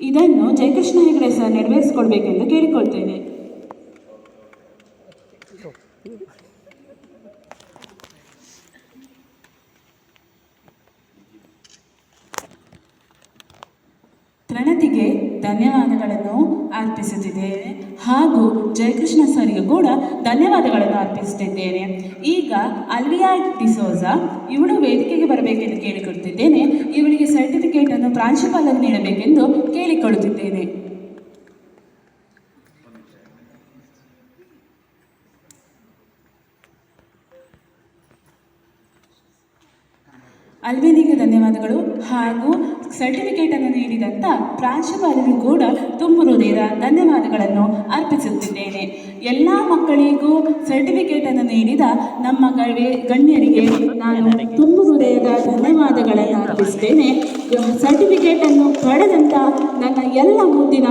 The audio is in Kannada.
ಇದನ್ನು ಜಯಕೃಷ್ಣ ಹೆಗಡೆ ಸರ್ ನೆರವೇರಿಸಿಕೊಡ್ಬೇಕೆಂದು ಕೇಳಿಕೊಳ್ತೇನೆ. ಪ್ರಣತಿಗೆ ಧನ್ಯವಾದಗಳನ್ನು ಅರ್ಪಿಸುತ್ತಿದ್ದೇನೆ ಹಾಗೂ ಜಯಕೃಷ್ಣ ಸರ್ಗೂ ಕೂಡ ಧನ್ಯವಾದಗಳನ್ನು ಅರ್ಪಿಸುತ್ತಿದ್ದೇನೆ. ಈಗ ಅಲ್ವಿಯಾ ಡಿಸೋಜಾ ಇವಳು ವೇದಿಕೆಗೆ ಬರಬೇಕೆಂದು ಕೇಳಿಕೊಳ್ತಿದ್ದೇನೆ. ಇವಳಿಗೆ ಸರ್ಟಿಫಿಕೇಟನ್ನು ಪ್ರಾಂಶುಪಾಲರು ನೀಡಬೇಕೆಂದು ಕೇಳಿಕೊಳ್ಳುತ್ತಿದ್ದೇನೆ. ಅಲ್ವೇನಿಗೆ ಧನ್ಯವಾದಗಳು ಹಾಗೂ ಸರ್ಟಿಫಿಕೇಟನ್ನು ನೀಡಿದಂಥ ಪ್ರಾಂಶುಪಾಲರಿಗೂ ಕೂಡ ತುಂಬ ಹೃದಯದ ಧನ್ಯವಾದಗಳನ್ನು ಅರ್ಪಿಸುತ್ತಿದ್ದೇನೆ. ಎಲ್ಲ ಮಕ್ಕಳಿಗೂ ಸರ್ಟಿಫಿಕೇಟನ್ನು ನೀಡಿದ ನಮ್ಮ ಗಣ್ಯರಿಗೆ ನಾನು ತುಂಬ ಹೃದಯದ ಧನ್ಯವಾದಗಳನ್ನು ಅರ್ಪಿಸುತ್ತೇನೆ. ಸರ್ಟಿಫಿಕೇಟನ್ನು ಪಡೆದಂಥ ನನ್ನ ಎಲ್ಲ ಮುಂದಿನ